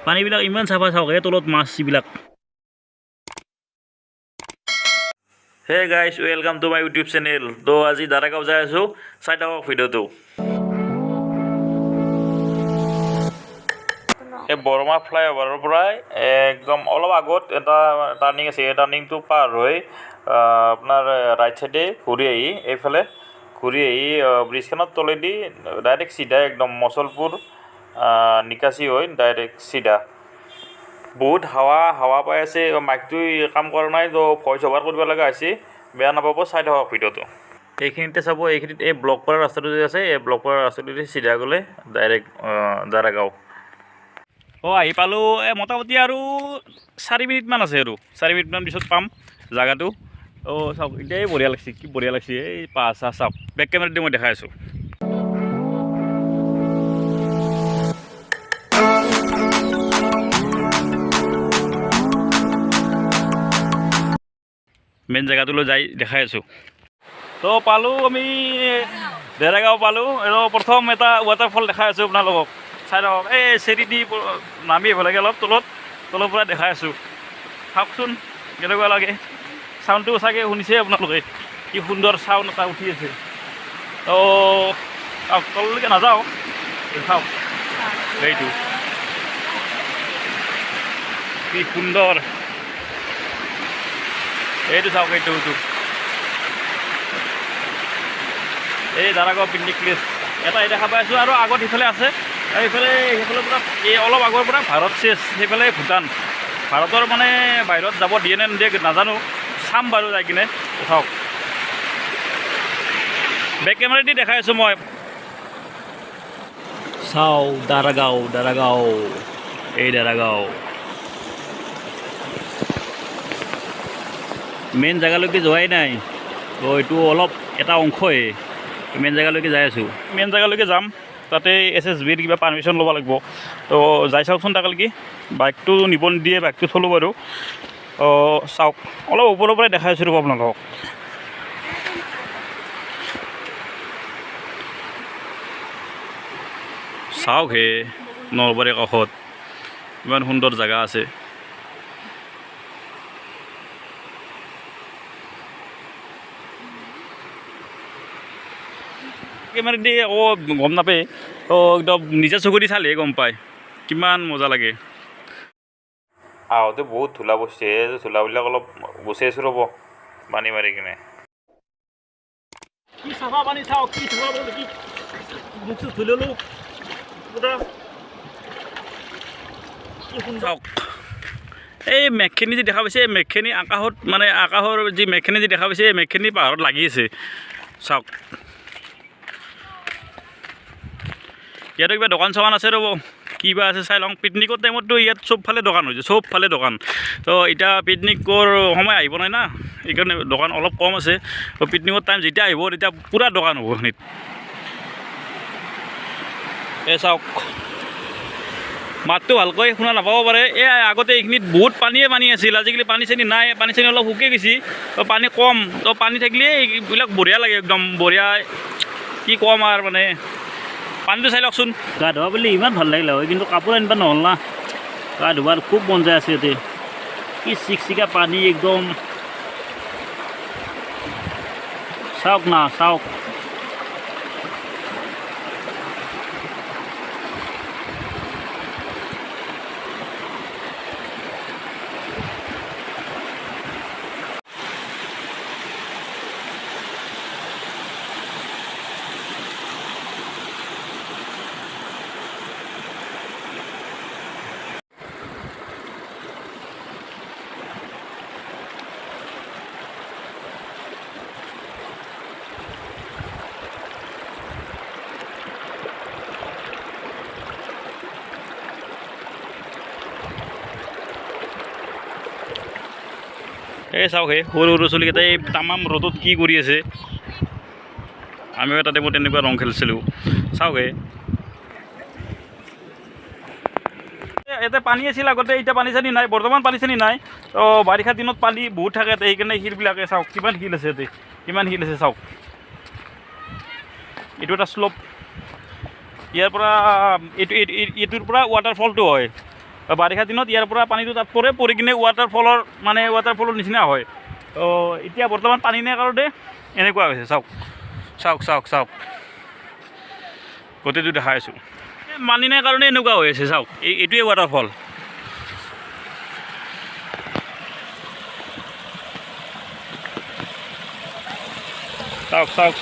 পানীবিলাক ইমান চাফা চাওক তলত মাছ যিবিলাক hey guys welcome to my YouTube channel তো আজি দাৰাগাঁও যাই আছোঁ চাই থাকক ভিডিঅ'টো এই বৰমা ফ্লাইঅভাৰৰ পৰাই একদম অলপ আগত এটা টাৰ্ণিং আছে এই টাৰ্ণিংটো পাৰ হৈ আপোনাৰ ৰাইট চাইডে ঘূৰি আহি এইফালে ঘূৰি আহি ব্ৰিজখনত তলেদি ডাইৰেক্ট চিধা একদম মচলপুৰ নিকাচি হৈ ডাইৰেক্ট চিধা বহুত হাৱা পাই আছে মাইকটো কাম কৰা নাই তো ভইচ অভাৰ কৰিব লগা হৈছে বেয়া নাপাব চাই থাকক ভিডিঅ'টো এইখিনিতে চাব এইখিনিত এই ব্লক কৰা ৰাস্তাটো যে আছে এই ব্লক কৰা ৰাস্তাটোদি চিধা গ'লে ডাইৰেক্ট দাৰাগাঁও আহি পালোঁ মোটামুটি আৰু 4 মিনিটমান আছে আৰু 4 মিনিটমান পিছত পাম জেগাটো চাওক এতিয়াই বঢ়িয়া লাগিছে কি বঢ়িয়া লাগিছে এই পাহাৰ চাওক বেক কেমেৰাত দি মই দেখাই আছোঁ মেইন জেগাটোলৈ যাই দেখাই আছোঁ তো পালোঁ আমি দাৰাগাঁও পালোঁ আৰু প্ৰথম এটা ৱাটাৰফল দেখাই আছোঁ আপোনালোকক চাই লওক এই চেৰি দি নামি আহিব লাগে অলপ তলৰ পৰা দেখাই আছোঁ চাওকচোন কেনেকুৱা লাগে চাউণ্ডটো চাগে শুনিছে আপোনালোকে কি সুন্দৰ চাউণ্ড এটা উঠি আছে তো তললৈকে নাযাওঁ চাওক সেইটো কি সুন্দৰ এইটো চাওক এইটো এই দাৰাগাঁও পিকনিক প্লেচ এটা দেখা পাই আছোঁ আৰু আগত সিফালে আছে সেইফালে পৰা এই অলপ আগৰ পৰা ভাৰত চেছ সেইফালে ভূটান ভাৰতৰ মানে বাহিৰত যাব দিয়ে নে নিদিয়ে নাজানো চাম বাৰু যাই কিনে চাওক বেক কেমেৰা দি দেখাই আছোঁ মই চাওঁ দাৰাগাঁও এই দাৰাগাঁও মেইন জেগালৈকে যোৱাই নাই তো এইটো অলপ এটা অংশই মেইন জেগালৈকে যাই আছোঁ মেইন জেগালৈকে যাম তাতে SSBৰ কিবা পাৰ্মিশ্যন ল'ব লাগিব তো যাই চাওকচোন তালৈকে বাইকটো নিব নিদিয়ে বাইকটো থলোঁ বাৰু চাওক অলপ ওপৰৰ পৰাই দেখাই আছোঁ ৰ'ব আপোনালোকক চাওক হে নলবাৰীৰ কাষত ইমান সুন্দৰ জেগা আছে কেমেৰা দি আকৌ গম নাপায় একদম নিজে চকু দি চালেহে গম পায় কিমান মজা লাগে আহোঁতে বহুত ধূলা বসছে ধূলাবিলাক অলপ গুচি আছোঁ ৰ'ব পানী মাৰি কিনে কি চাফা পানী চাওক কি ধূলা কি মুখটো ধুই ল'লোঁ চাওক এই মেঘখিনি যি দেখা পাইছে এই মেঘখিনি আকাশত মানে আকাশৰ যি মেঘখিনি যি দেখা পাইছে এই মেঘখিনি পাহাৰত লাগি আছে চাওক ইয়াতে কিবা দোকান চোকান আছে ৰ'ব কিবা আছে চাই লওঁ পিকনিকৰ টাইমততো ইয়াত চবফালে দোকান হৈছে চবফালে দোকান তো এতিয়া পিকনিকৰ সময় আহিব নাই না সেইকাৰণে দোকান অলপ কম আছে তো পিকনিকৰ টাইম যেতিয়া আহিব তেতিয়া পূৰা দোকান হ'ব সেইখিনিত এই চাওক মাতটো ভালকৈ শুনা নাপাব পাৰে এই আগতে এইখিনিত বহুত পানী আছিল আজিকালি পানী চানী নাই পানী চানী অলপ শুকাই গৈছে তো পানী কম তো পানী থাকিলে এইবিলাক বঢ়িয়া লাগে একদম বঢ়িয়া কি কম আৰু মানে পানীটো চাই লওকচোন গা ধোৱা বুলি ইমান ভাল লাগিলে হয় কিন্তু কাপোৰ আনিব নহ'ল না গা ধোৱাৰ খুব মন যায় আছে ইয়াতে কি চিকচিকা পানী একদম চাওক না চাওক এই চাওক হে সৰু সৰু চলিকেইটাই তামাম ৰ'দত কি কৰি আছে আমিও তাতে মই তেনেকুৱা ৰং খেলিছিলোঁ চাওক হে ইয়াতে পানী আছিল আগতে এতিয়া পানী চানী নাই বৰ্তমান পানী চানী নাই তো বাৰিষা দিনত পানী বহুত থাকে সেইকাৰণে শিলবিলাকে চাওক কিমান শিল আছে ইয়াতে কিমান শিল আছে চাওক এইটো এটা শ্লোপ ইয়াৰ পৰা এইটোৰ পৰা ৱাটাৰফলটো হয় বাৰিষা দিনত ইয়াৰ পৰা পানীটো তাত পৰি কিনে ৱাটাৰফলৰ নিচিনা হয়। এতিয়া বৰ্তমান পানী নাই কাৰণে এনেকুৱা হৈছে। চাওক গোটেইটো দেখাই আছোঁ। পানী নাই কাৰণে এনেকুৱা হৈ আছে। চাওক এইটোৱে ৱাটাৰফল।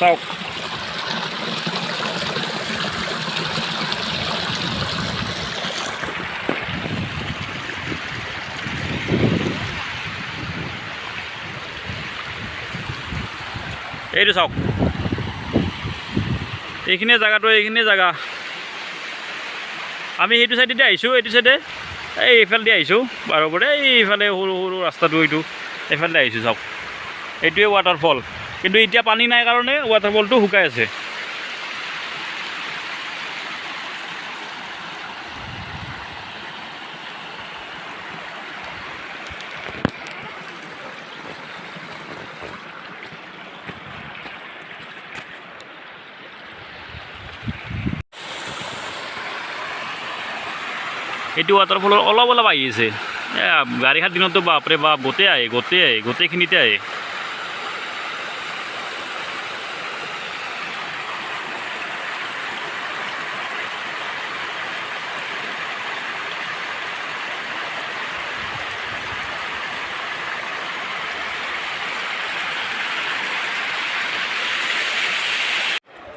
চাওক এইটো চাওক, এইখিনিয়ে জেগা। আমি সেইটো চাইডেদি আহিছোঁ, এইটো চাইডে এইফালেদি আহিছোঁ বাৰবৰে, এইফালে সৰু ৰাস্তাটো এইফালে আহিছোঁ। চাওক এইটোৱে ৱাটাৰফল, কিন্তু এতিয়া পানী নাই কাৰণে ৱাটাৰফলটো শুকাই আছে। এইটো ৱাটাৰফলৰ অলপ আহি আছে। বাৰিষাৰ দিনতো বাপৰে বাপ গোটেইখিনিতে আহে।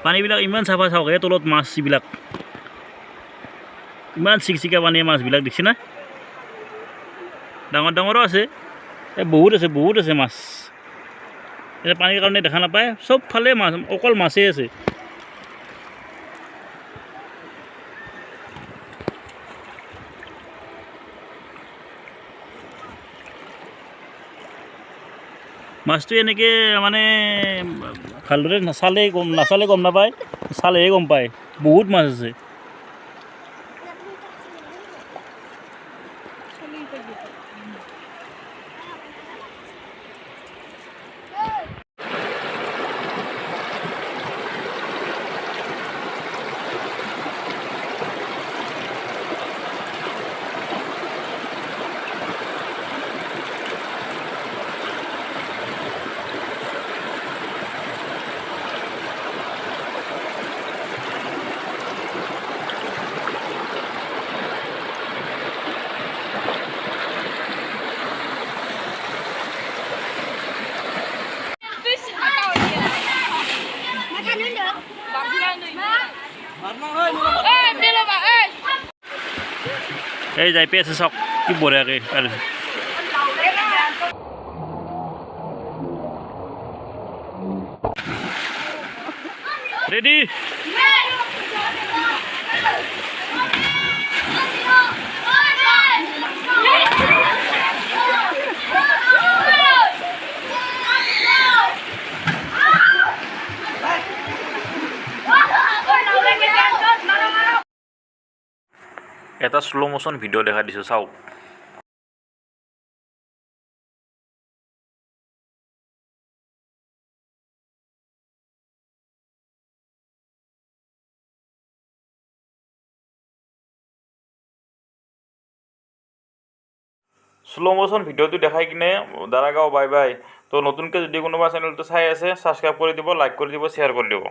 পানীবিলাক ইমান চাফা, চাওক এই তলত মাছবিলাক ইমান চিকচিকা পানী, মাছবিলাক দেখিছে না? ডাঙৰো আছে, বহুত আছে মাছ। এতিয়া পানীৰ কাৰণে দেখা নাপায়, চবফালে মাছ, অকল মাছেই আছে। মাছটো এনেকৈ মানে ভালদৰে নাচালে গম নাপায়, চালেহে গম পায়। বহুত মাছ আছে। এই যাই পাই আছে, চাওক কি বঢ়িয়াকৈ। ৰেডি? এটা স্লো মোশন ভিডিঅ' দেখা দিছোঁ, চাওক। স্লো মোশন ভিডিঅ'টো দেখাই কিনে দাৰাগাঁও বাই। তো নতুনকৈ যদি কোনোবা চেনেলটো চাই আছে, ছাবস্ক্ৰাইব কৰি দিব, লাইক কৰি দিব, শ্বেয়াৰ কৰি দিব।